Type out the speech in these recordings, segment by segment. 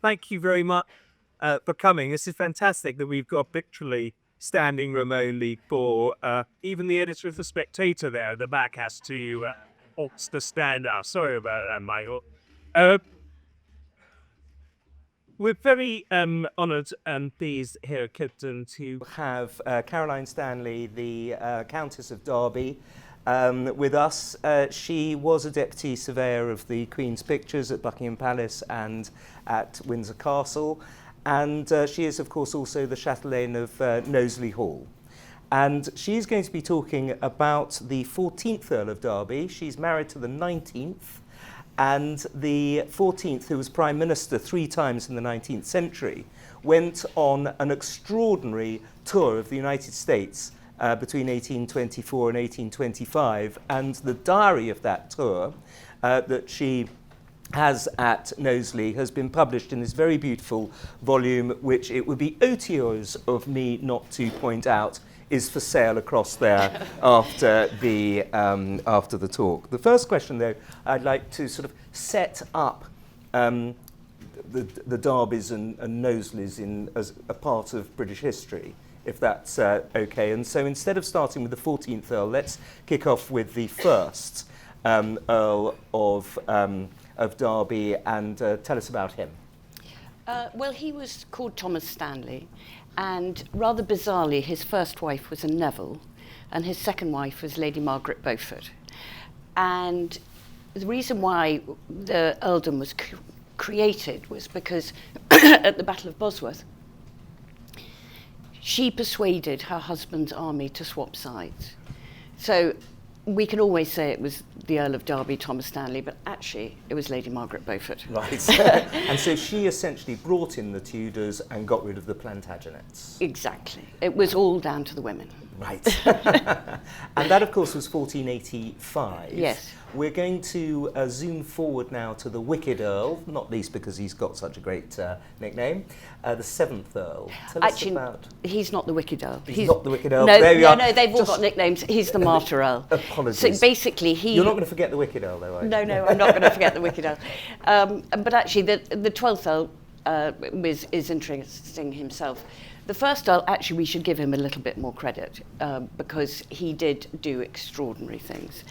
Thank you very much for coming. This is fantastic that we've got literally standing room only for even the editor of The Spectator there at the back has to stand up. Sorry about that, Michael. Uh, we're very honoured and pleased here at Kipton to have Caroline Stanley, the Countess of Derby, with us. She was a deputy surveyor of the Queen's Pictures at Buckingham Palace and at Windsor Castle, and she is, of course, also the chatelaine of Knowsley Hall. And she's going to be talking about the 14th Earl of Derby. She's married to the 19th, and the 14th, who was Prime Minister 3 times in the 19th century, went on an extraordinary tour of the United States between 1824 and 1825. And the diary of that tour that she has at Knowsley has been published in this very beautiful volume, which it would be odious of me not to point out is for sale across there after the talk. The first question, though, I'd like to sort of set up the Derbys and Knowsleys as a part of British history, if that's okay. And so instead of starting with the 14th Earl, let's kick off with the first Earl of Derby and tell us about him. Well, he was called Thomas Stanley, and rather bizarrely, his first wife was a Neville, and his second wife was Lady Margaret Beaufort. And the reason why the earldom was created was because at the Battle of Bosworth, she persuaded her husband's army to swap sides. So we can always say it was the Earl of Derby, Thomas Stanley, but actually it was Lady Margaret Beaufort. Right. And so she essentially brought in the Tudors and got rid of the Plantagenets. Exactly. It was all down to the women. Right. And that, of course, was 1485. Yes. We're going to zoom forward now to the Wicked Earl, not least because he's got such a great nickname, the 7th Earl. Tell us about... He's not the Wicked Earl. He's not the Wicked Earl. No, there we are. no, they've all got nicknames. He's the Martyr Earl. Apologies. So basically, You're not going to forget the Wicked Earl, though, are you? No, I'm not going to forget the Wicked Earl. But actually, the 12th Earl is interesting himself. The first Earl, actually, we should give him a little bit more credit because he did do extraordinary things.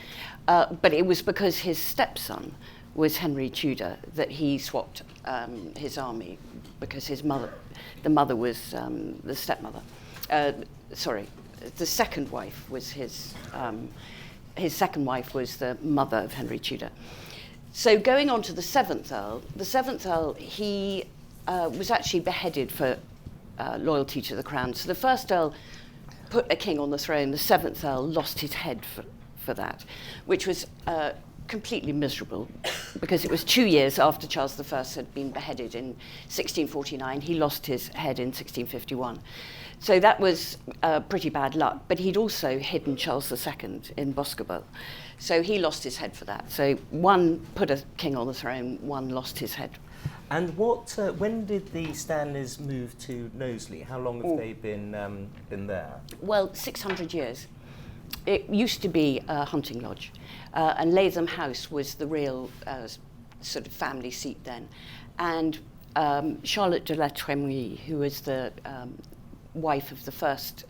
But it was because his stepson was Henry Tudor that he swapped his army because the mother was the stepmother. The second wife was his second wife was the mother of Henry Tudor. So going on to the 7th Earl, he was actually beheaded for loyalty to the crown. So the first Earl put a king on the throne, the 7th Earl lost his head for that, which was completely miserable because it was 2 years after Charles I had been beheaded in 1649. He lost his head in 1651. So that was pretty bad luck, but he'd also hidden Charles II in Boscobel. So he lost his head for that. So one put a king on the throne, one lost his head. And when did the Stanleys move to Knowsley? How long have they been there? Well, 600 years. It used to be a hunting lodge, and Latham House was the real sort of family seat then. And Charlotte de la Trémoille, who was the wife of the first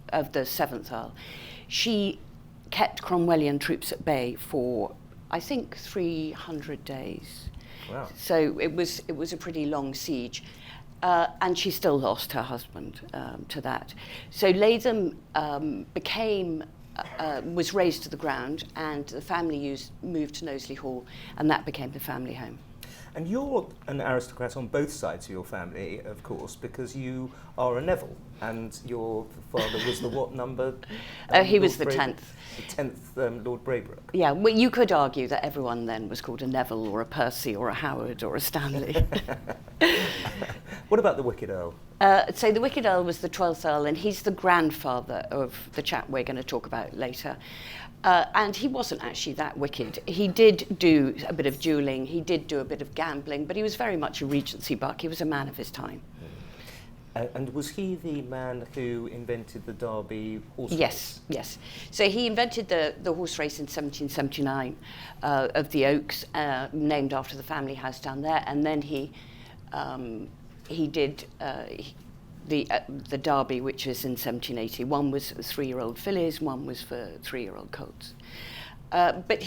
of the 7th Earl, she kept Cromwellian troops at bay for, I think, 300 days. Wow. So it was a pretty long siege. And she still lost her husband to that. So Latham was razed to the ground, and the family moved to Knowsley Hall, and that became the family home. And you're an aristocrat on both sides of your family, of course, because you are a Neville, and your father was the what number? He was the 10th. The 10th Lord Braybrooke. Yeah, well, you could argue that everyone then was called a Neville or a Percy or a Howard or a Stanley. What about the Wicked Earl? So the Wicked Earl was the 12th Earl, and he's the grandfather of the chap we're going to talk about later. And he wasn't actually that wicked. He did do a bit of duelling, he did do a bit of gambling, but he was very much a Regency buck. He was a man of his time. And was he the man who invented the Derby horse race? Yes. So he invented the horse race in 1779 of the Oaks, named after the family house down there, and then he he did the Derby, which is in 1780. One was 3-year-old fillies, one was for 3-year-old colts. But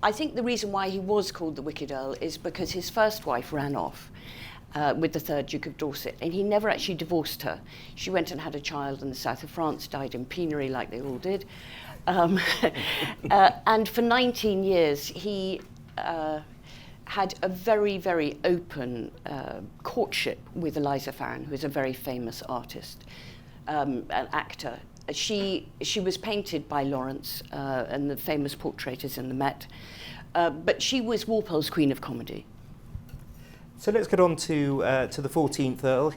I think the reason why he was called the Wicked Earl is because his first wife ran off with the 3rd Duke of Dorset, and he never actually divorced her. She went and had a child in the south of France, died in penury like they all did. And for 19 years, he had a very, very open courtship with Eliza Farren, who is a very famous artist, an actor. She was painted by Lawrence, and the famous portrait is in the Met. But she was Walpole's Queen of Comedy. So let's get on to the 14th Earl,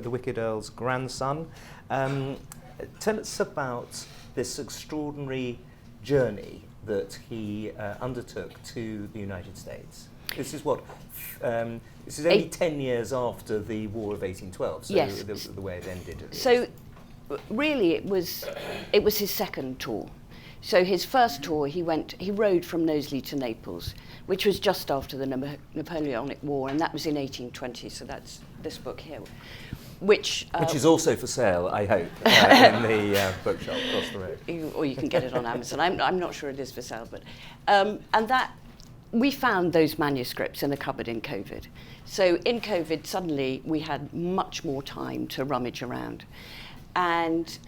the Wicked Earl's grandson. Tell us about this extraordinary journey that he undertook to the United States. This is this is only 10 years after the War of 1812, so yes. the way it ended. So really it was his second tour. So his first tour, he rode from Knowsley to Naples, which was just after the Napoleonic War, and that was in 1820, so that's this book here. Which is also for sale, I hope, in the bookshop across the road. Or you can get it on Amazon. I'm not sure it is for sale, but and that we found those manuscripts in a cupboard in COVID. So in COVID, suddenly we had much more time to rummage around, and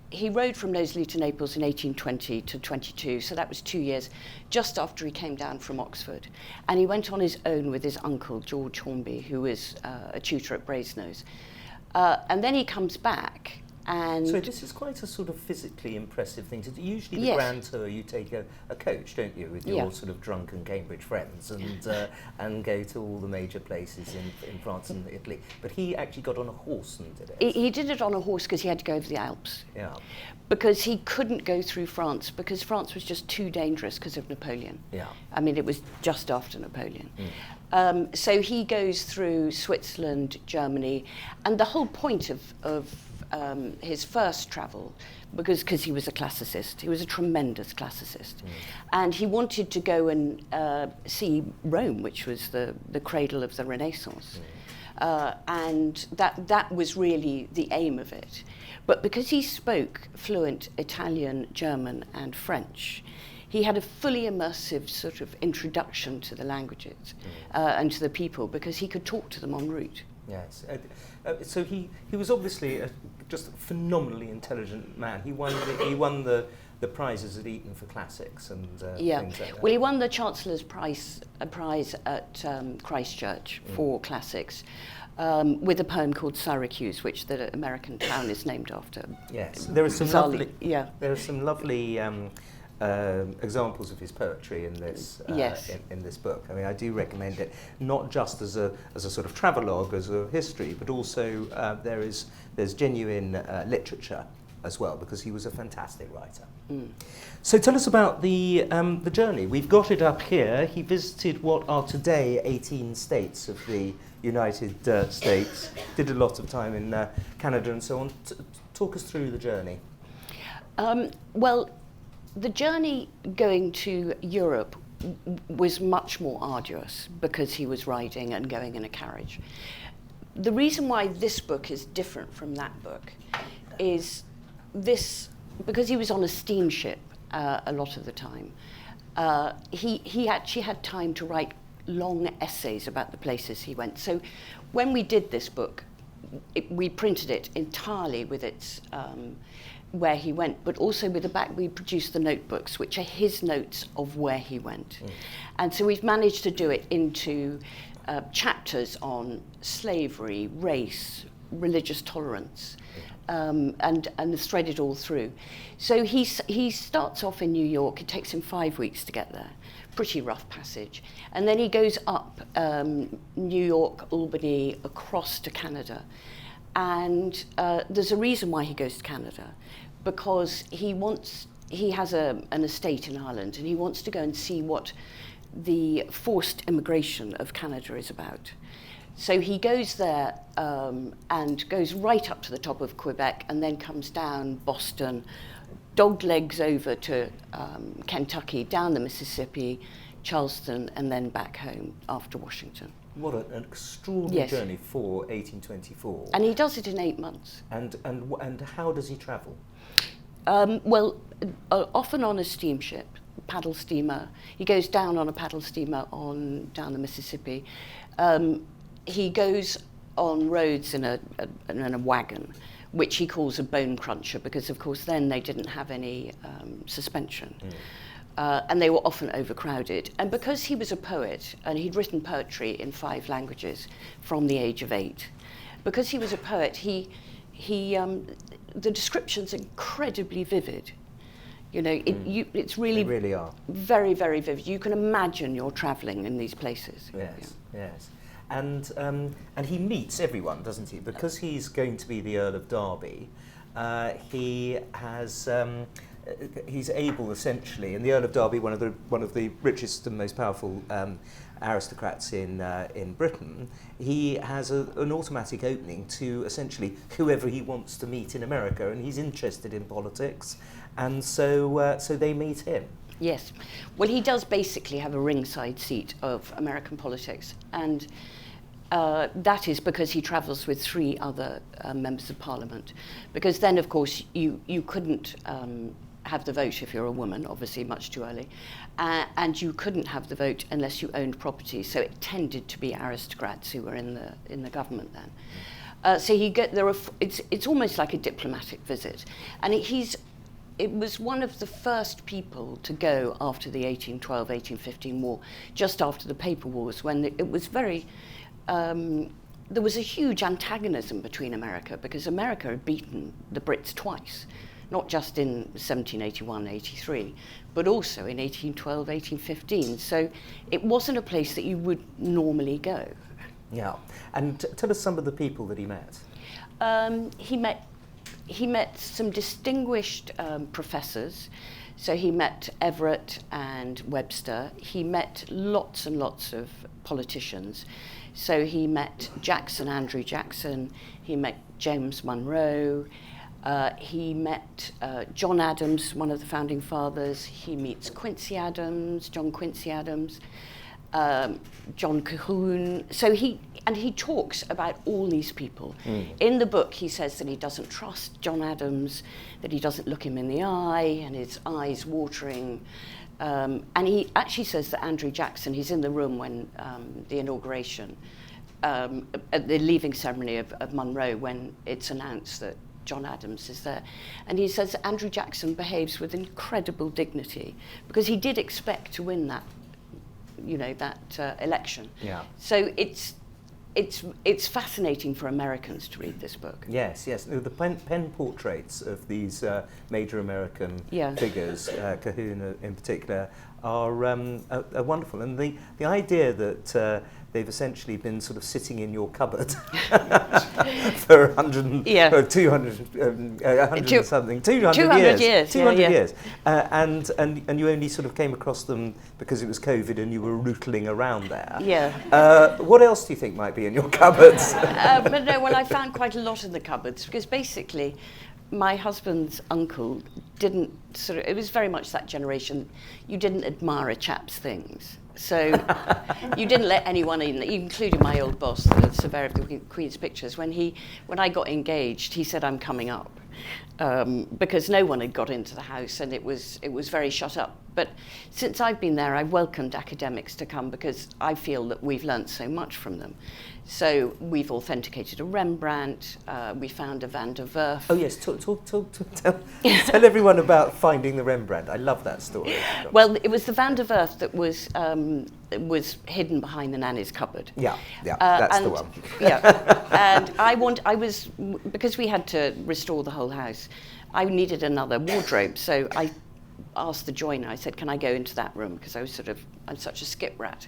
he rode from Knowsley to Naples in 1820 to 22, so that was 2 years, just after he came down from Oxford. And he went on his own with his uncle, George Hornby, who was a tutor at Brasenose. And then he comes back, and... So this is quite a sort of physically impressive thing to do. Usually the Yes. grand tour, you take a coach, don't you, with your sort of drunken Cambridge friends, and go to all the major places in France and Italy. But he actually got on a horse and did it. He did it on a horse because he had to go over the Alps. Yeah. Because he couldn't go through France, because France was just too dangerous because of Napoleon. Yeah. I mean, it was just after Napoleon. So he goes through Switzerland, Germany, and the whole point of his first travel, because he was a classicist, he was a tremendous classicist, and he wanted to go and see Rome, which was the cradle of the Renaissance. And that was really the aim of it. But because he spoke fluent Italian, German, and French, he had a fully immersive sort of introduction to the languages and to the people, because he could talk to them en route. Yes. So he was obviously just a phenomenally intelligent man. He won the prizes at Eton for classics and things like that. Well, he won the Chancellor's prize at Christchurch for classics, with a poem called Syracuse, which the American town is named after. Yes, there are some Bizarrely, lovely examples of his poetry in this in this book. I mean, I do recommend it, not just as a sort of travelogue, as a history, but also there's genuine literature as well, because he was a fantastic writer. So tell us about the journey. We've got it up here. He visited what are today 18 states of the United States, did a lot of time in Canada and so on. Talk us through the journey. Well, the journey going to Europe was much more arduous because he was riding and going in a carriage. The reason why this book is different from that book is because he was on a steamship a lot of the time. He actually had time to write long essays about the places he went. So when we did this book, we printed it entirely with its where he went, but also with the back we produced the notebooks, which are his notes of where he went. And so we've managed to do it into chapters on slavery, race, religious tolerance, and thread it all through. So he starts off in New York. It takes him 5 weeks to get there. Pretty rough passage. And then he goes up New York, Albany, across to Canada. And there's a reason why he goes to Canada, because he has an estate in Ireland, and he wants to go and see what the forced immigration of Canada is about. So he goes there and goes right up to the top of Quebec, and then comes down Boston, dog legs over to Kentucky, down the Mississippi, Charleston, and then back home after Washington. What an extraordinary journey for 1824. And he does it in 8 months. And how does he travel? Often on a steamship, paddle steamer. He goes down on a paddle steamer down the Mississippi. He goes on roads in a wagon, which he calls a bone cruncher, because of course then they didn't have any suspension. And they were often overcrowded. And because he was a poet, and he'd written poetry in 5 languages from the age of 8, because he was a poet, the description's incredibly vivid. You know, it's really, they really are very, very vivid. You can imagine you're travelling in these places. Yes, yes. And he meets everyone, doesn't he? Because he's going to be the Earl of Derby, he has... he's able, essentially, and the Earl of Derby, one of the richest and most powerful aristocrats in Britain, he has an automatic opening to essentially whoever he wants to meet in America, and he's interested in politics, and so they meet him. Yes, well, he does basically have a ringside seat of American politics, and that is because he travels with 3 other members of Parliament, because then, of course, you couldn't have the vote if you're a woman, obviously much too early, and you couldn't have the vote unless you owned property. So it tended to be aristocrats who were in the government then. So it's almost like a diplomatic visit, and it was one of the first people to go after the 1812-1815 war, just after the paper wars, when it was very. There was a huge antagonism between America, because America had beaten the Brits twice. Not just in 1781-83, but also in 1812-1815. So it wasn't a place that you would normally go. Yeah, and tell us some of the people that he met. He met some distinguished professors. So he met Everett and Webster. He met lots and lots of politicians. So he met Andrew Jackson. He met James Monroe. He met John Adams, one of the founding fathers. He meets John Quincy Adams, John Calhoun. So he talks about all these people. In the book, he says that he doesn't trust John Adams, that he doesn't look him in the eye, and his eyes watering. And he actually says that Andrew Jackson, he's in the room when the inauguration, at the leaving ceremony of Monroe, when it's announced that John Adams is there. And he says Andrew Jackson behaves with incredible dignity, because he did expect to win that, election. Yeah. So it's fascinating for Americans to read this book. Yes. The pen portraits of these major American figures, Calhoun in particular, are wonderful. And the idea that they've essentially been sort of sitting in your cupboard for 200 years. 200 years. And you only sort of came across them because it was COVID and you were rootling around there. Yeah. What else do you think might be in your cupboards? But no, well, I found quite a lot in the cupboards, because basically my husband's uncle didn't it was very much that generation, you didn't admire a chap's things. So you didn't let anyone in, including my old boss, the surveyor of the Queen's Pictures. When I got engaged, he said, "I'm coming up," because no one had got into the house and it was very shut up. But since I've been there, I've welcomed academics to come, because I feel that we've learnt so much from them. So we've authenticated a Rembrandt, we found a Van der Werf. Oh yes, tell everyone about finding the Rembrandt. I love that story. Well, it was the Van der Werf that was hidden behind the nanny's cupboard. Yeah, that's the one. And I was, because we had to restore the whole house, I needed another wardrobe, so I asked the joiner, I said, "Can I go into that room?" Because I'm such a skip rat.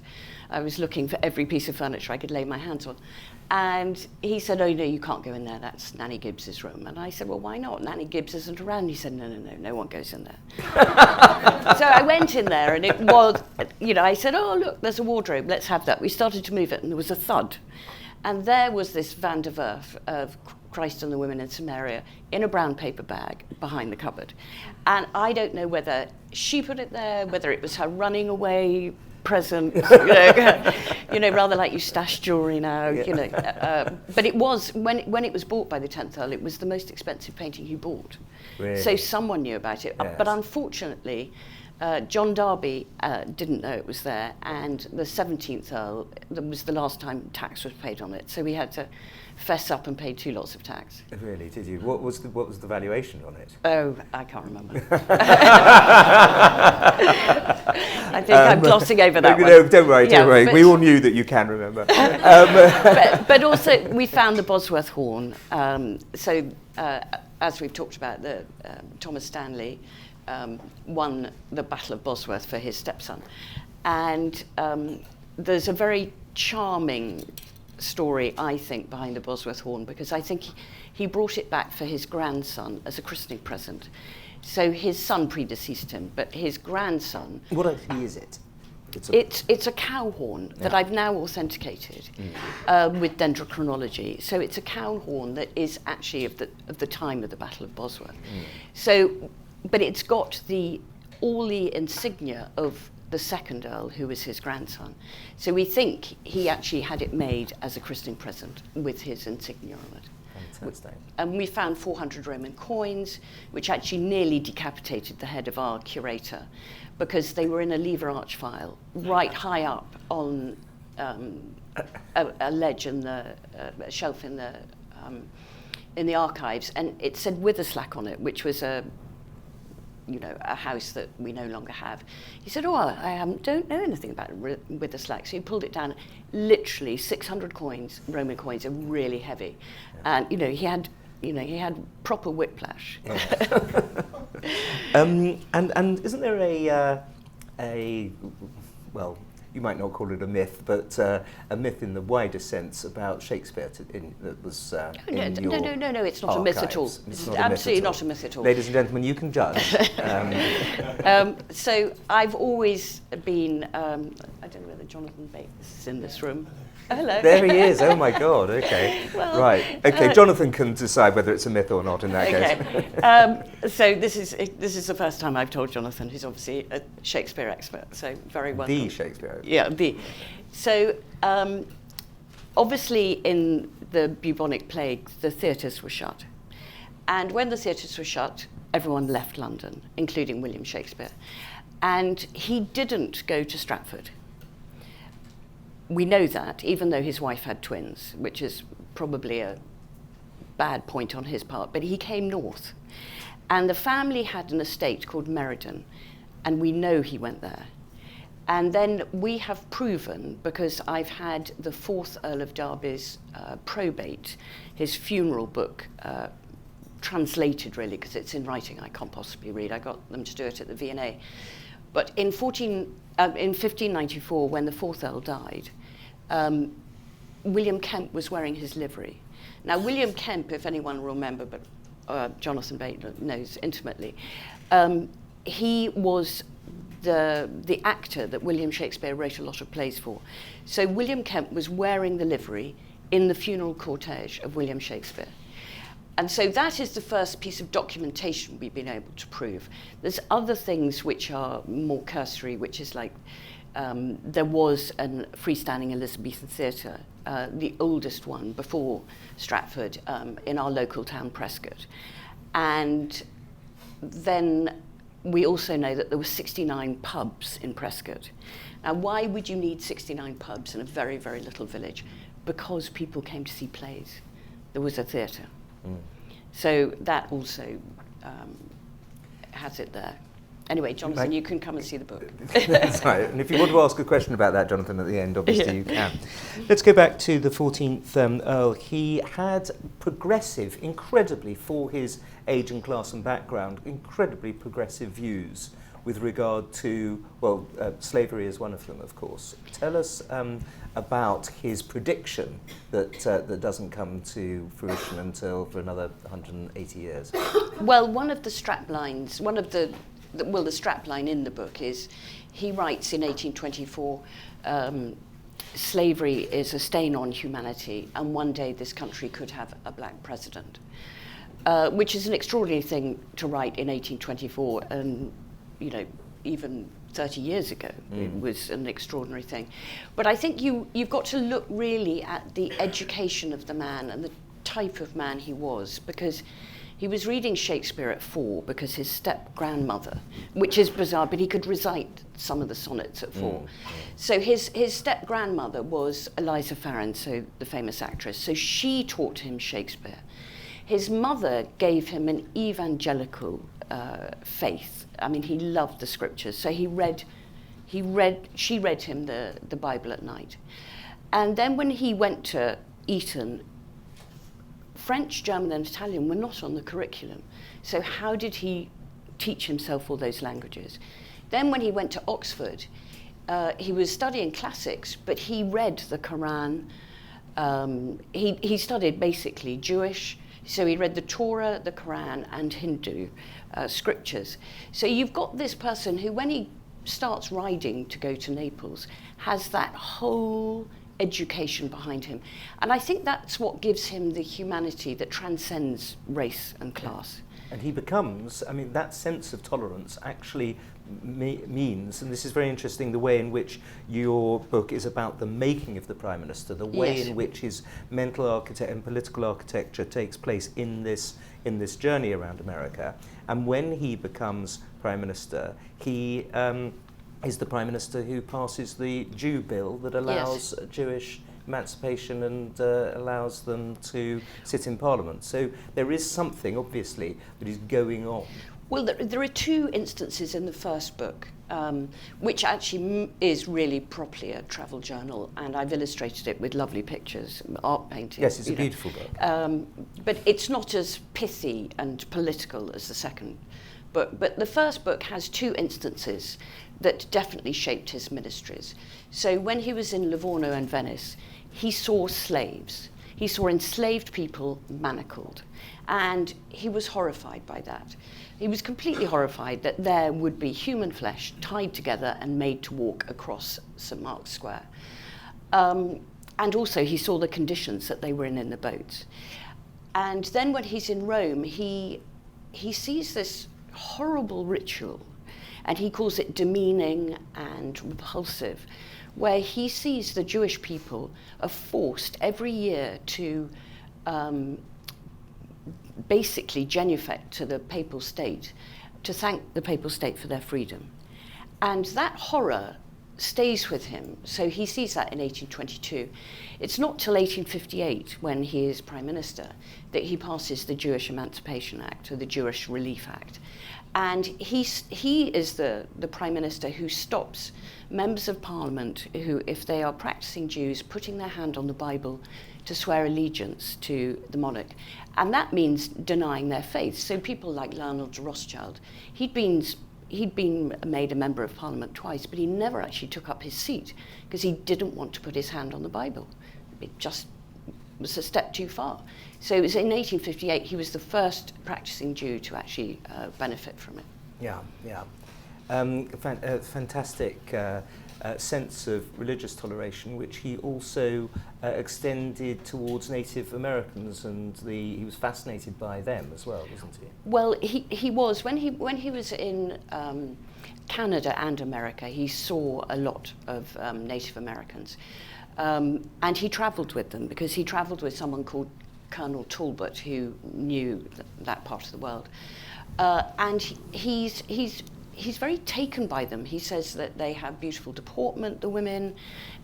I was looking for every piece of furniture I could lay my hands on. And he said, "Oh, no, you can't go in there. That's Nanny Gibbs's room." And I said, "Well, why not? Nanny Gibbs isn't around." He said, no one goes in there. So I went in there, and it was, I said, "Oh, look, there's a wardrobe. Let's have that." We started to move it, and there was a thud. And there was this Van der Werf of Christ and the Women in Samaria in a brown paper bag behind the cupboard. And I don't know whether she put it there, whether it was her running away present, rather like you stash jewellery now, But it was, when it was bought by the 10th Earl, it was the most expensive painting he bought. Really? So someone knew about it. Yes. But unfortunately, John Derby didn't know it was there, and the 17th Earl, that was the last time tax was paid on it. So we had to fess up and pay 2 lots of tax. Really, did you? What was the valuation on it? Oh, I can't remember. I think I'm glossing over that one. No, don't worry. We all knew that you can remember. but also, we found the Bosworth horn. As we've talked about, Thomas Stanley won the Battle of Bosworth for his stepson. And there's a very charming story, I think, behind the Bosworth horn, because I think he brought it back for his grandson as a christening present. So his son predeceased him, but his grandson... What actually is it? It's a cow horn that I've now authenticated with dendrochronology. So it's a cow horn that is actually of the time of the Battle of Bosworth. So, but it's got all the insignia of the 2nd Earl, who was his grandson. So we think he actually had it made as a christening present with his insignia on it. Fantastic. And we found 400 Roman coins, which actually nearly decapitated the head of our curator, because they were in a lever arch file, right high up on a ledge in a shelf in the archives, and it said Witherslack on it, which was a house that we no longer have. He said, I don't know anything about Witherslack. So he pulled it down. Literally 600 coins, Roman coins, are really heavy. And, he had proper whiplash. Yeah. And isn't there you might not call it a myth, but a myth in the wider sense about Shakespeare that was in your No, it's not a myth at all. It's absolutely not a myth at all. Ladies and gentlemen, you can judge. So I've always been, I don't know whether Jonathan Bates is in this room. Hello. There he is. Oh my God. Okay. Well, right. Okay. Jonathan can decide whether it's a myth or not in that case. So this is the first time I've told Jonathan, who's obviously a Shakespeare expert. So very welcome. The Shakespeare. Yeah. So obviously in the bubonic plague, the theatres were shut, and when the theatres were shut, everyone left London, including William Shakespeare, and he didn't go to Stratford. We know that, even though his wife had twins, which is probably a bad point on his part, but he came north. And the family had an estate called Meriden, and we know he went there. And then we have proven, because I've had the 4th Earl of Derby's probate, his funeral book, translated really, because it's in writing I can't possibly read. I got them to do it at the V&A. But in 1594, when the 4th Earl died, William Kemp was wearing his livery. Now, William Kemp, if anyone will remember, but Jonathan Bates knows intimately, he was the actor that William Shakespeare wrote a lot of plays for. So William Kemp was wearing the livery in the funeral cortege of William Shakespeare. And so that is the first piece of documentation we've been able to prove. There's other things which are more cursory, which is like there was a freestanding Elizabethan theatre, the oldest one before Stratford, in our local town, Prescott. And then we also know that there were 69 pubs in Prescott. Now, why would you need 69 pubs in a very, very little village? Because people came to see plays. There was a theatre. So that also has it there. Anyway, Jonathan, you can come and see the book. That's right. And if you want to ask a question about that, Jonathan, at the end, obviously you can. Let's go back to the 14th Earl. He had incredibly, for his age and class and background, incredibly progressive views with regard to, slavery is one of them, of course. Tell us about his prediction that doesn't come to fruition until for another 180 years. Well, one of the straplines, the strapline in the book is, he writes in 1824, slavery is a stain on humanity, and one day this country could have a black president, which is an extraordinary thing to write in 1824, and even 30 years ago. It was an extraordinary thing. But I think you've got to look really at the education of the man and the type of man he was, because he was reading Shakespeare at 4 because his step-grandmother, which is bizarre, but he could recite some of the sonnets at 4. So his step-grandmother was Eliza Farren, so the famous actress. So she taught him Shakespeare. His mother gave him an evangelical faith. I mean, he loved the scriptures. So she read him the Bible at night. And then when he went to Eton, French, German and Italian were not on the curriculum. So how did he teach himself all those languages? Then when he went to Oxford, he was studying classics, but he read the Quran. He studied basically Jewish, so he read the Torah, the Quran and Hindu scriptures. So you've got this person who, when he starts riding to go to Naples, has that whole education behind him. And I think that's what gives him the humanity that transcends race and class. And he becomes, I mean, that sense of tolerance actually means, and this is very interesting, the way in which your book is about the making of the Prime Minister, the way in which his mental architecture and political architecture takes place in this journey around America. And when he becomes Prime Minister, he is the Prime Minister who passes the Jew bill that allows Jewish emancipation and allows them to sit in Parliament. So there is something, obviously, that is going on. Well, there are 2 instances in the first book, which actually is really properly a travel journal, and I've illustrated it with lovely pictures, art paintings. Yes, it's a beautiful book. But it's not as pithy and political as the second book. But the first book has 2 instances that definitely shaped his ministries. So when he was in Livorno and Venice, he saw slaves. He saw enslaved people manacled, and he was horrified by that. He was completely horrified that there would be human flesh tied together and made to walk across St. Mark's Square. And also he saw the conditions that they were in the boats. And then when he's in Rome, he sees this horrible ritual, and he calls it demeaning and repulsive, where he sees the Jewish people are forced every year to basically genuflect to the papal state, to thank the papal state for their freedom. And that horror stays with him. So he sees that in 1822. It's not till 1858, when he is Prime Minister, that he passes the Jewish Emancipation Act, or the Jewish Relief Act. And he is the Prime Minister who stops members of Parliament who, if they are practicing Jews, putting their hand on the Bible to swear allegiance to the monarch. And that means denying their faith. So people like Lionel de Rothschild, he'd been made a member of Parliament twice, but he never actually took up his seat because he didn't want to put his hand on the Bible. It just was a step too far. So it was in 1858 he was the first practicing Jew to actually benefit from it. Yeah. Fantastic sense of religious toleration, which he also extended towards Native Americans, and he was fascinated by them as well, wasn't he? Well, he was. When he was in Canada and America, he saw a lot of Native Americans. And he travelled with them, because he travelled with someone called Colonel Talbot, who knew that part of the world. And he's very taken by them. He says that they have beautiful deportment, the women.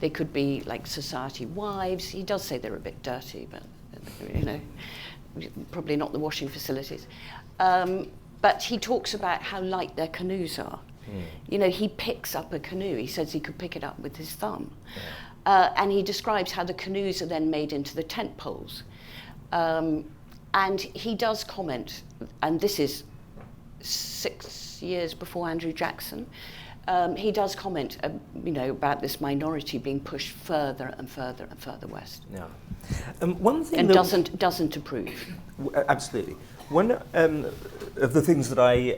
They could be like society wives. He does say they're a bit dirty, but probably not the washing facilities. But he talks about how light their canoes are. He picks up a canoe. He says he could pick it up with his thumb. And he describes how the canoes are then made into the tent poles. And he does comment, and this is 6 years before Andrew Jackson, he does comment, about this minority being pushed further and further and further west. Yeah. One thing and doesn't approve. Absolutely. One of the things that I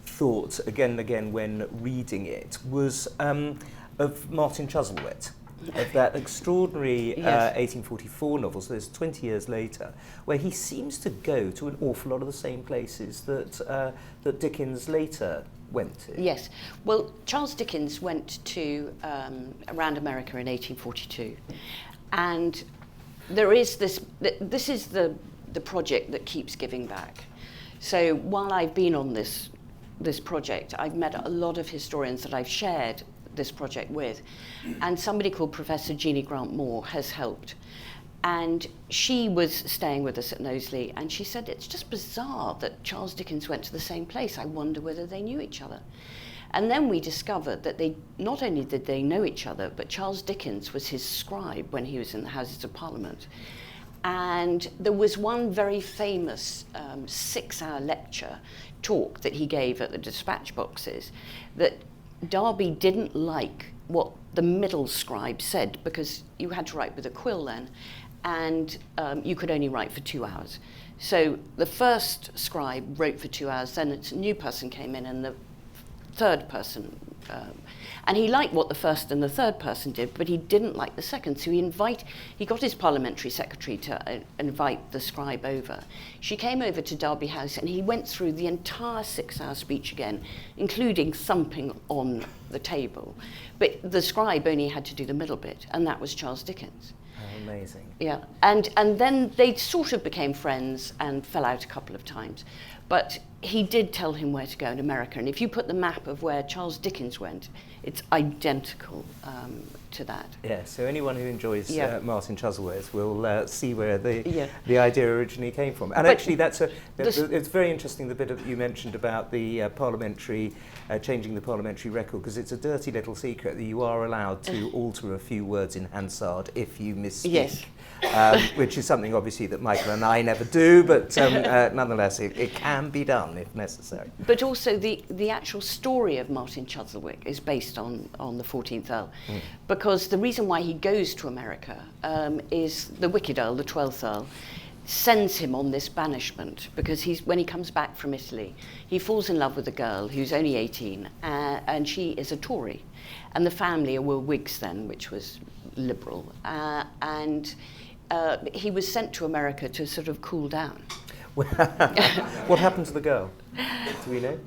thought again and again when reading it was of Martin Chuzzlewit. Of that extraordinary 1844 novel, so there's 20 years later, where he seems to go to an awful lot of the same places that Dickens later went to. Yes. Well, Charles Dickens went to around America in 1842, and there is this. This is the project that keeps giving back. So while I've been on this project, I've met a lot of historians that I've shared this project with, and somebody called Professor Jeannie Grant Moore has helped. And she was staying with us at Knowsley, and she said, it's just bizarre that Charles Dickens went to the same place. I wonder whether they knew each other. And then we discovered that they not only did they know each other, but Charles Dickens was his scribe when he was in the Houses of Parliament. And there was one very famous 6-hour lecture talk that he gave at the dispatch boxes that Derby didn't like what the middle scribe said, because you had to write with a quill then, and you could only write for 2 hours. So the first scribe wrote for 2 hours, then a new person came in, and the third person, and he liked what the first and the third person did, but he didn't like the second. So he got his parliamentary secretary to invite the scribe over. She came over to Derby House, and he went through the entire 6-hour speech again, including thumping on the table. But the scribe only had to do the middle bit, and that was Charles Dickens. Oh, amazing. Yeah, and then they sort of became friends and fell out a couple of times. But he did tell him where to go in America, and if you put the map of where Charles Dickens went, it's identical to that. Yeah, so anyone who enjoys Yeah. Martin Chuzzlewit will see where Yeah. the idea originally came from. And But actually, it's very interesting, the bit that you mentioned about the parliamentary, changing the parliamentary record, because it's a dirty little secret that you are allowed to alter a few words in Hansard if you misspeak. Yes. Which is something obviously that Michael and I never do, but nonetheless it can be done if necessary. But also the actual story of Martin Chuzzlewit is based on the 14th Earl, because the reason why he goes to America is the Wicked Earl, the 12th Earl, sends him on this banishment, because when he comes back from Italy, he falls in love with a girl who's only 18, and she is a Tory, and the family were Whigs then, which was liberal, and he was sent to America to sort of cool down. What happened to the girl? Do we know?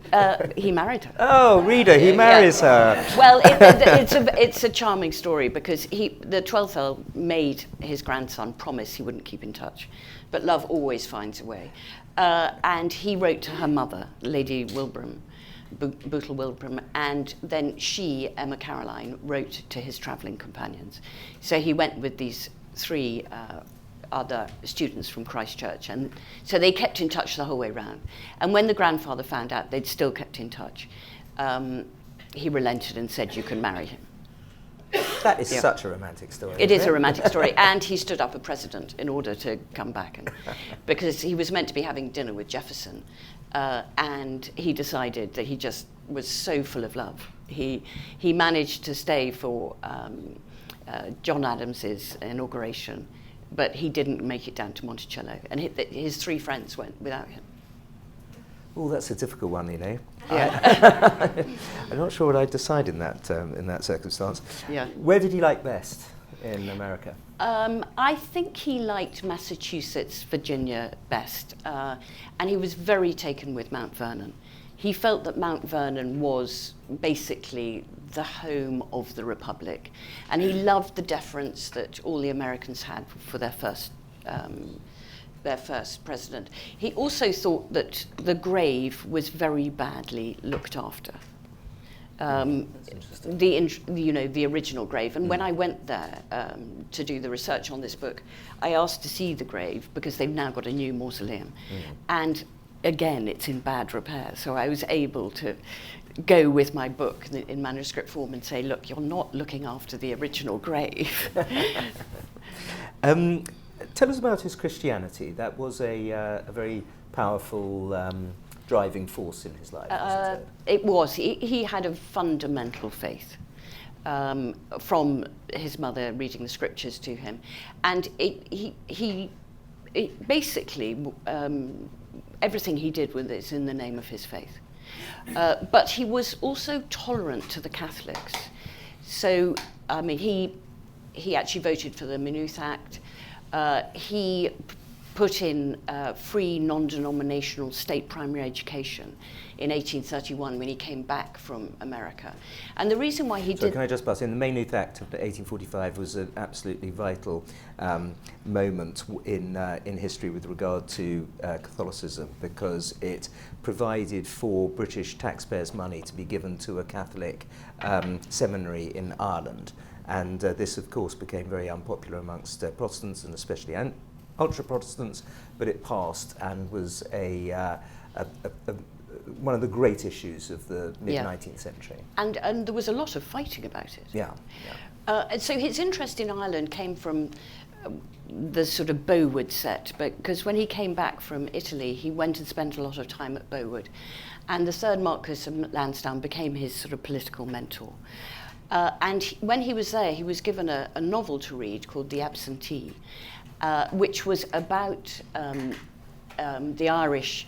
He married her. Oh, reader, he marries her. Well, it's a charming story, because the 12th Earl made his grandson promise he wouldn't keep in touch, but love always finds a way. And he wrote to her mother, Lady Wilbraham, Bootle Wilbraham, and then she, Emma Caroline, wrote to his travelling companions. So he went with these 3 other students from Christchurch, and so they kept in touch the whole way round. And when the grandfather found out they'd still kept in touch, he relented and said, you can marry him. That is such a romantic story. It is a romantic story, and he stood up a precedent in order to come back, because he was meant to be having dinner with Jefferson, and he decided that he just was so full of love. He managed to stay for John Adams's inauguration, but he didn't make it down to Monticello, and his 3 friends went without him. Oh, that's a difficult one, you know. Yeah. I'm not sure what I'd decide in that circumstance. Yeah. Where did he like best in America? I think he liked Massachusetts, Virginia best, and he was very taken with Mount Vernon. He felt that Mount Vernon was basically the home of the Republic, and he loved the deference that all the Americans had for their first president. He also thought that the grave was very badly looked after. The original grave. And when I went there to do the research on this book, I asked to see the grave, because they've now got a new mausoleum. And again, it's in bad repair. So I was able to go with my book in manuscript form and say, look, you're not looking after the original grave. Tell us about his Christianity. That was a very powerful driving force in his life, wasn't it? It was. He had a fundamental faith from his mother reading the scriptures to him. And he basically, everything he did is in the name of his faith. But he was also tolerant to the Catholics. So, he actually voted for the Maynooth Act. He put in free non-denominational state primary education in 1831 when he came back from America. And the reason why he did... Can I just pass in? The Maynooth Act of 1845 was an absolutely vital moment in history with regard to Catholicism, because it provided for British taxpayers' money to be given to a Catholic seminary in Ireland. And this, of course, became very unpopular amongst Protestants, and especially ultra-Protestants, but it passed and was one of the great issues of the mid-19th century. And there was a lot of fighting about it. Yeah. And so his interest in Ireland came from the sort of Bowood set, because when he came back from Italy, he went and spent a lot of time at Bowood. And the third Marquess of Lansdowne became his sort of political mentor. When he was there, he was given a novel to read called The Absentee, which was about the Irish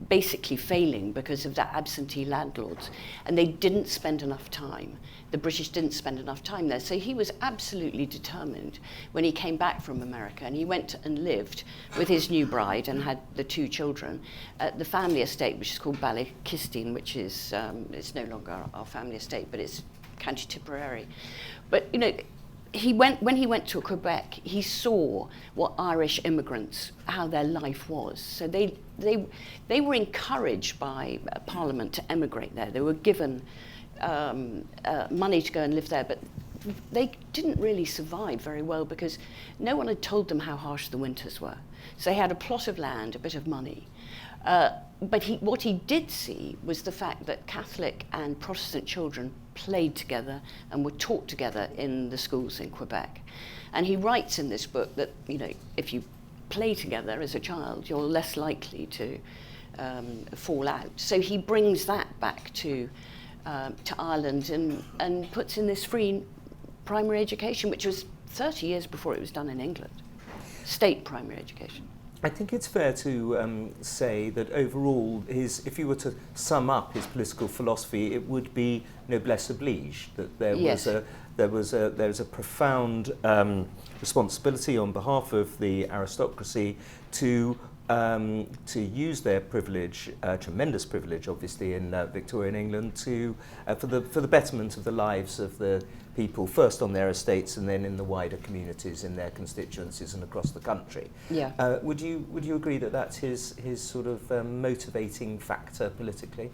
basically failing because of the absentee landlords. And they didn't spend enough time. The British didn't spend enough time there. So he was absolutely determined when he came back from America, and he went and lived with his new bride and had the 2 children at the family estate, which is called Ballykistine, which is, it's no longer our family estate, but it's County Tipperary. But, you know, when he went to Quebec, he saw what Irish immigrants, how their life was. So they were encouraged by Parliament to emigrate there. They were given money to go and live there, but they didn't really survive very well because no one had told them how harsh the winters were. So they had a plot of land, a bit of money. But what he did see was the fact that Catholic and Protestant children played together and were taught together in the schools in Quebec. And he writes in this book that, you know, if you play together as a child, you're less likely to fall out. So he brings that back to Ireland and puts in this free primary education, which was 30 years before it was done in England. State primary education. I think it's fair to say that overall, if you were to sum up his political philosophy, it would be noblesse oblige. That there was a profound responsibility on behalf of the aristocracy to use their privilege, tremendous privilege, obviously in Victorian England, for the betterment of the lives of the people, first on their estates and then in the wider communities, in their constituencies and across the country. Yeah. Would you agree that that's his sort of motivating factor politically?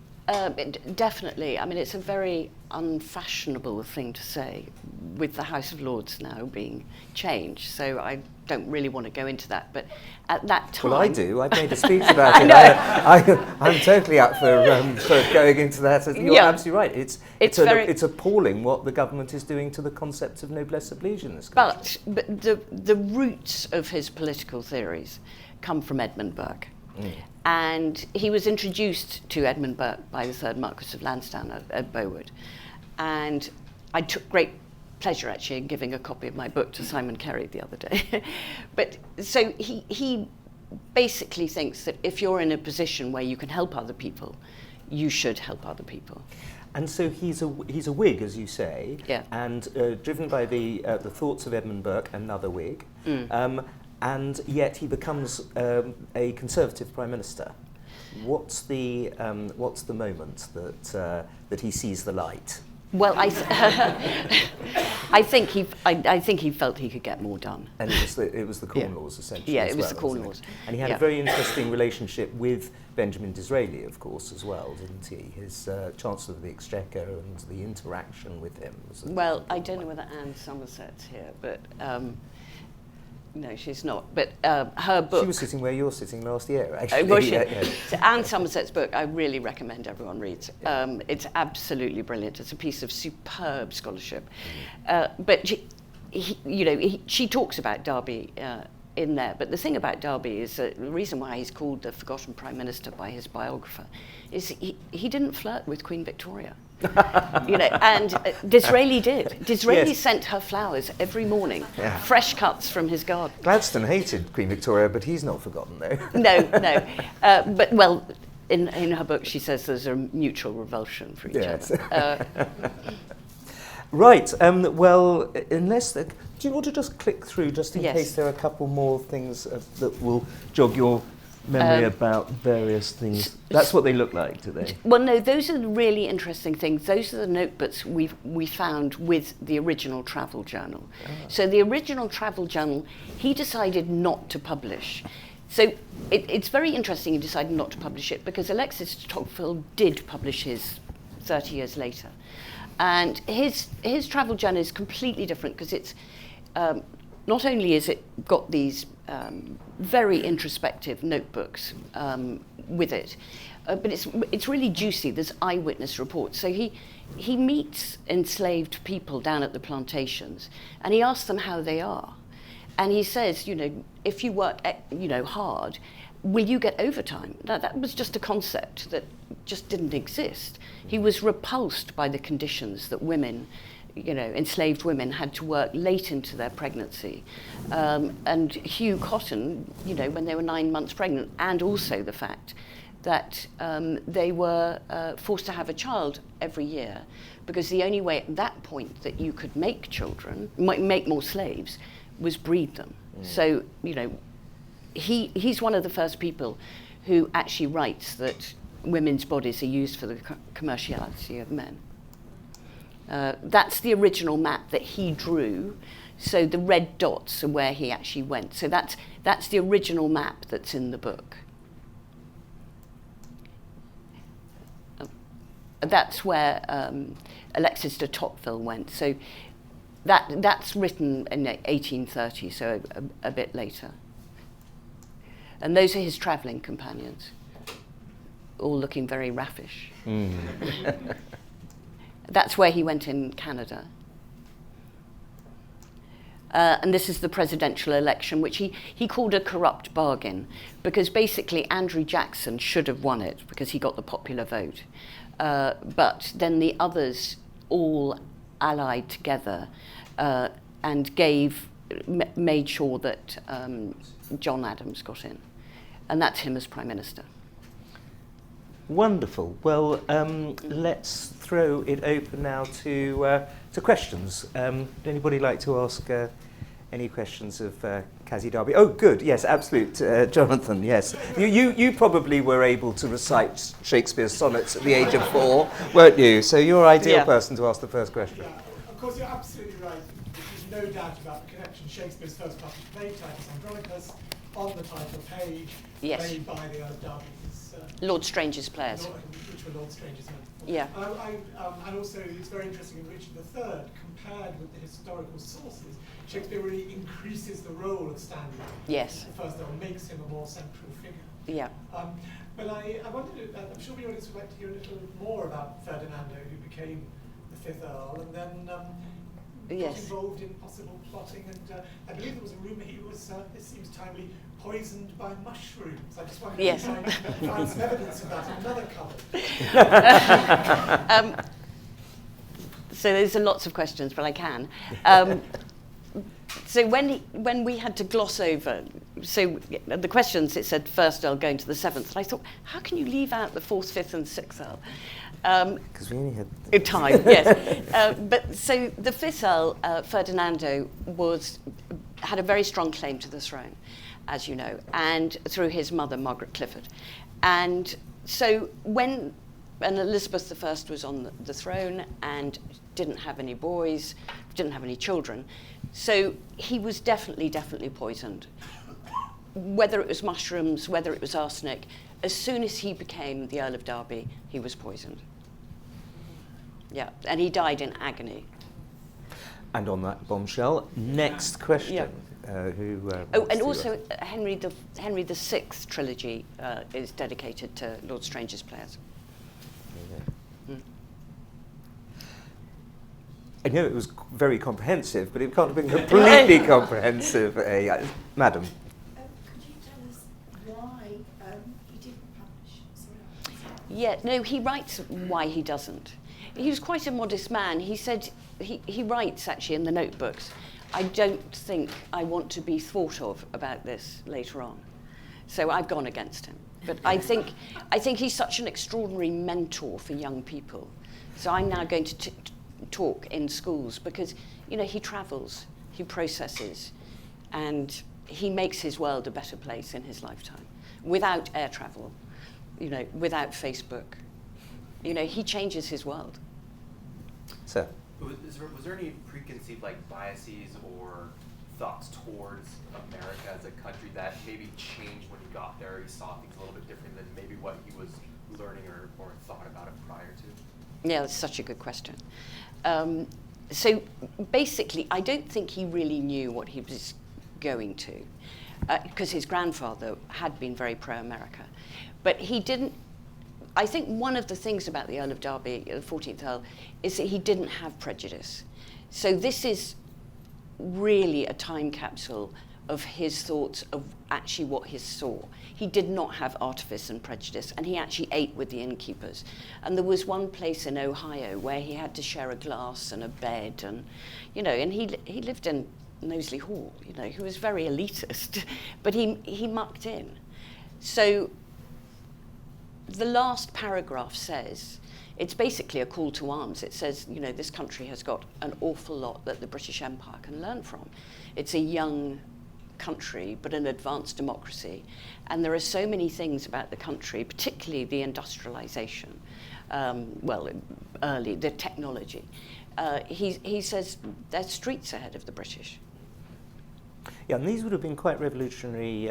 Definitely. I mean, it's a very unfashionable thing to say with the House of Lords now being changed, so I don't really want to go into that. But at that time... Well, I do. I've made a speech about it. I'm totally up for going into that. You're absolutely right. It's appalling what the government is doing to the concept of noblesse oblige in this country. But the roots of his political theories come from Edmund Burke. Mm. And he was introduced to Edmund Burke by the third Marquess of Lansdowne at Bowood. And I took great pleasure actually in giving a copy of my book to Simon Kerry the other day. But so he basically thinks that if you're in a position where you can help other people, you should help other people. And so he's a Whig, as you say, and driven by the thoughts of Edmund Burke, another Whig. Mm. And yet he becomes a Conservative Prime Minister. What's the moment that he sees the light? Well, I think he felt he could get more done. And it was the Corn Laws, essentially. Yeah, it was the Corn Laws. And he had a very interesting relationship with Benjamin Disraeli, of course, as well, didn't he? His Chancellor of the Exchequer and the interaction with him. Well, I don't know whether Anne Somerset's here, but. No, she's not. But her book... She was sitting where you're sitting last year, actually. Was she? So Anne Somerset's book, I really recommend everyone reads. It's absolutely brilliant. It's a piece of superb scholarship. But she talks about Derby in there. But the thing about Derby is the reason why he's called the Forgotten Prime Minister by his biographer is he didn't flirt with Queen Victoria. And Disraeli did. Disraeli sent her flowers every morning, fresh cuts from his garden. Gladstone hated Queen Victoria, but he's not forgotten, though. No. But, well, in her book, she says there's a mutual revulsion for each other. Right. Well, unless Do you want to just click through, just in Yes. case there are a couple more things that will jog your memory about various things? That's what they look like, do they? Well, no, those are the really interesting things. Those are the notebooks we found with the original travel journal. So the original travel journal, he decided not to publish. So it's very interesting he decided not to publish it, because Alexis de Tocqueville did publish his 30 years later. And his travel journal is completely different, because it's not only is it got these very introspective notebooks with it, but it's really juicy. There's eyewitness reports. So he meets enslaved people down at the plantations, and he asks them how they are. And he says, if you work, hard, will you get overtime? That was just a concept that just didn't exist. He was repulsed by the conditions that women, enslaved women had to work late into their pregnancy, and hew cotton, when they were 9 months pregnant, and also the fact that they were forced to have a child every year, because the only way at that point that you could make children, make more slaves, was breed them. So, he's one of the first people who actually writes that women's bodies are used for the commerciality of men. That's the original map that he drew. So the red dots are where he actually went. So that's the original map that's in the book. That's where Alexis de Tocqueville went. So that's written in 1830, so a bit later. And those are his travelling companions, all looking very raffish. That's where he went in Canada. And this is the presidential election, which he called a corrupt bargain, because basically Andrew Jackson should have won it because he got the popular vote. But then the others all allied together and made sure that John Adams got in. And that's him as Prime Minister. Wonderful. Well, let's throw it open now to questions. Would anybody like to ask any questions of Cazzie Darby? Oh, good. Yes, absolute. Jonathan, yes. You probably were able to recite Shakespeare's sonnets at the age of 4, weren't you? So you're an ideal person to ask the first question. Yeah, of course, you're absolutely right. There's no doubt about the connection. Shakespeare's first published play, Titus Andronicus, on the title page, played by the Earl of Derby. Lord Strange's players. Which were Lord Strange's men. Yeah. And also, it's very interesting in Richard III, compared with the historical sources, Shakespeare really increases the role of Stanley. Yes. The first Earl makes him a more central figure. Yeah. But I wanted to, I'm sure the audience would like to hear a little more about Ferdinando, who became the 5th Earl, and then got involved in possible plotting. And I believe there was a rumour he was, this seems timely, poisoned by mushrooms. I just wondered if you might find some evidence of that in another cupboard. So there's lots of questions, but I can. So when we had to gloss over, so the questions, it said 1st Earl going to the 7th, and I thought, how can you leave out the 4th, 5th and 6th Earl? Because we only had time, yes. But so the 5th Earl, Ferdinando, had a very strong claim to the throne, as you know, and through his mother, Margaret Clifford. And so when Elizabeth I was on the throne and didn't have any boys, didn't have any children, so he was definitely poisoned. Whether it was mushrooms, whether it was arsenic, as soon as he became the Earl of Derby, he was poisoned. Yeah, and he died in agony. And on that bombshell, next question. Yeah. And also Henry VI trilogy is dedicated to Lord Strange's players. I know it was very comprehensive, but it can't have been completely comprehensive. Madam. Could you tell us why he didn't publish? Sorry. Yeah, no, he writes why he doesn't. He was quite a modest man. He said, he writes actually in the notebooks, I don't think I want to be thought of about this later on. So I've gone against him. But I think he's such an extraordinary mentor for young people. So I'm now going to talk in schools because, he travels. he processes, and he makes his world a better place in his lifetime. Without air travel, without Facebook, he changes his world. So, was there any preconceived biases or thoughts towards America as a country that maybe changed when he got there? He saw things a little bit different than maybe what he was learning or thought about it prior to? Yeah, that's such a good question. So basically, I don't think he really knew what he was going to, because his grandfather had been very pro-America. But he didn't. I think one of the things about the Earl of Derby, the 14th Earl, is that he didn't have prejudice. So this is really a time capsule of his thoughts of actually what he saw. He did not have artifice and prejudice, and he actually ate with the innkeepers. And there was one place in Ohio where he had to share a glass and a bed, and and he lived in Knowsley Hall. He was very elitist, but he mucked in. So the last paragraph says, it's basically a call to arms. It says, this country has got an awful lot that the British Empire can learn from. It's a young country, but an advanced democracy. And there are so many things about the country, particularly the industrialization, the technology. He says there's streets ahead of the British. Yeah, and these would have been quite revolutionary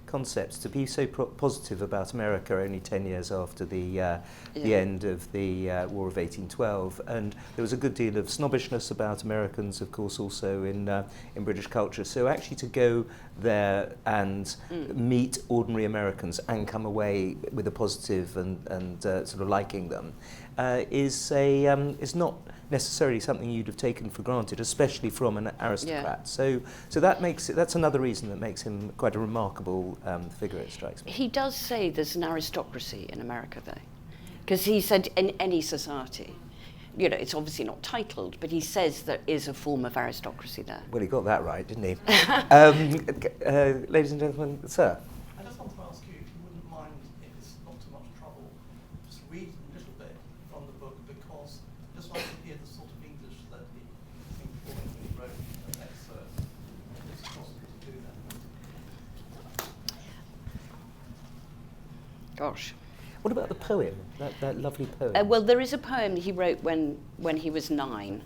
concepts, to be so positive about America only 10 years after the end of the War of 1812. And there was a good deal of snobbishness about Americans, of course, also in British culture. So actually to go there and meet ordinary Americans and come away with a positive and sort of liking them is not necessarily something you'd have taken for granted, especially from an aristocrat. Yeah. So that's another reason that makes him quite a remarkable figure, it strikes me. He does say there's an aristocracy in America, though, because he said in any society, it's obviously not titled, but he says there is a form of aristocracy there. Well, he got that right, didn't he? Ladies and gentlemen, sir. I just want to ask you if you wouldn't mind, if it's not too much trouble, just read a little bit from the book, because I just like to hear the sort of English that he think when he wrote an excerpt. If it's possible to do that. Gosh. What about the poem, that lovely poem? Well, there is a poem he wrote when he was 9.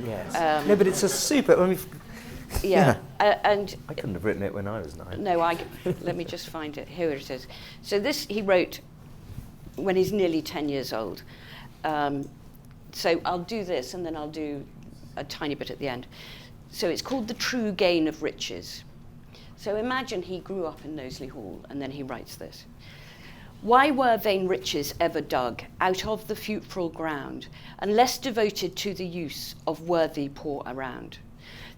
Yes. No, but it's a super. And I couldn't have written it when I was 9. no, let me just find it. Here it is. So this he wrote when he's nearly 10 years old. So I'll do this, and then I'll do a tiny bit at the end. So it's called The True Gain of Riches. So imagine he grew up in Knowsley Hall, and then he writes this. Why were vain riches ever dug out of the fruitful ground, and less devoted to the use of worthy poor around?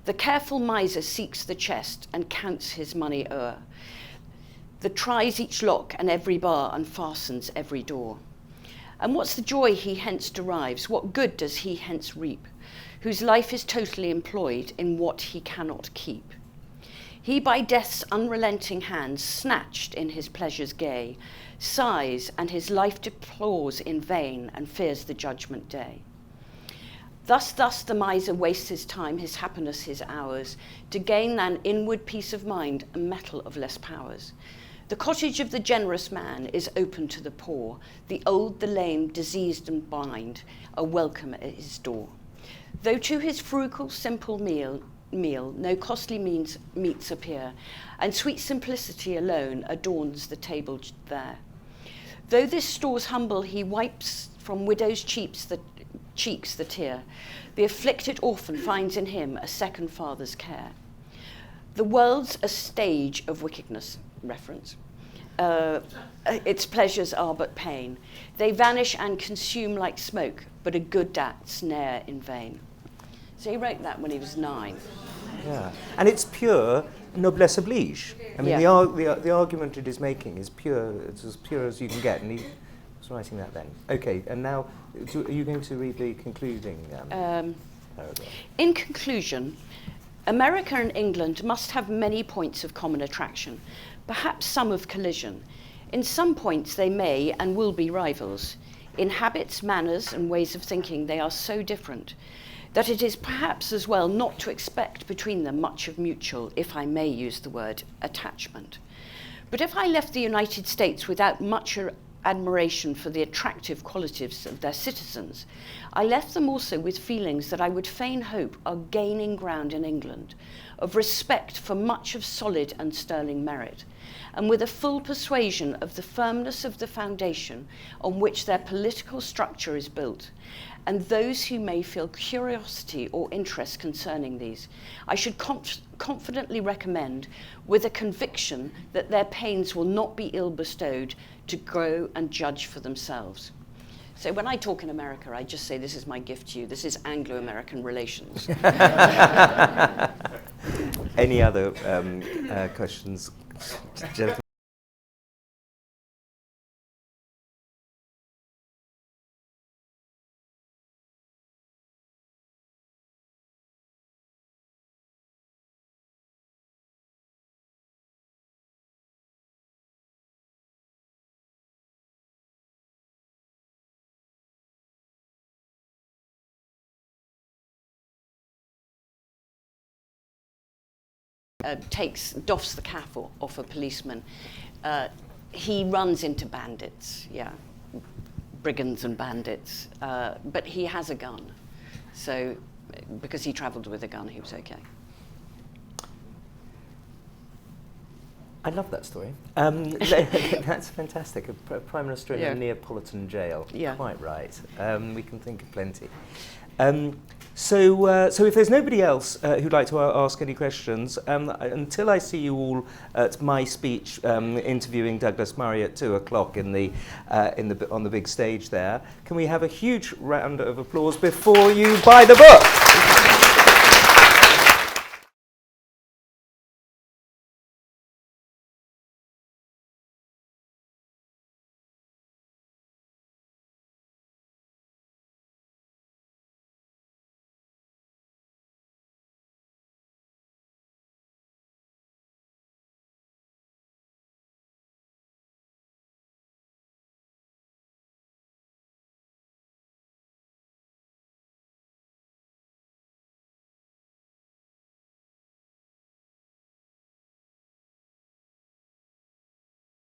The careful miser seeks the chest and counts his money o'er, that tries each lock and every bar and fastens every door. And what's the joy he hence derives? What good does he hence reap, whose life is totally employed in what he cannot keep? He by death's unrelenting hand snatched in his pleasures gay, sighs and his life deplores in vain and fears the judgment day. Thus the miser wastes his time, his happiness, his hours, to gain an inward peace of mind, a metal of less powers. The cottage of the generous man is open to the poor, the old, the lame, diseased and blind are welcome at his door. Though to his frugal, simple meal no costly meats appear, and sweet simplicity alone adorns the table there. Though this store's humble, he wipes from widow's cheeks the tear. The afflicted orphan finds in him a second father's care. The world's a stage of wickedness, reference. Its pleasures are but pain. They vanish and consume like smoke, but a good act's ne'er in vain. So he wrote that when he was 9. Yeah, and it's pure noblesse oblige. I mean, the argument it is making is pure. It's as pure as you can get, and he was writing that then. Okay, and now, are you going to read the concluding paragraph? In conclusion, America and England must have many points of common attraction, perhaps some of collision. In some points they may and will be rivals. In habits, manners, and ways of thinking they are so different. that it is perhaps as well not to expect between them much of mutual, if I may use the word, attachment. But if I left the United States without much admiration for the attractive qualities of their citizens, I left them also with feelings that I would fain hope are gaining ground in England, of respect for much of solid and sterling merit, and with a full persuasion of the firmness of the foundation on which their political structure is built, and those who may feel curiosity or interest concerning these, I should confidently recommend, with a conviction that their pains will not be ill bestowed, to grow and judge for themselves. So when I talk in America, I just say, this is my gift to you. This is Anglo-American relations. Any other questions? Gentlemen? Doffs the cap off a policeman. He runs into bandits, brigands and bandits, but he has a gun. So, because he travelled with a gun, he was okay. I love that story. That's fantastic. A Prime Minister in a Neapolitan jail. Yeah. Quite right. We can think of plenty. So if there's nobody else who'd like to ask any questions, until I see you all at my speech interviewing Douglas Murray at 2:00 on the big stage there, can we have a huge round of applause before you buy the book?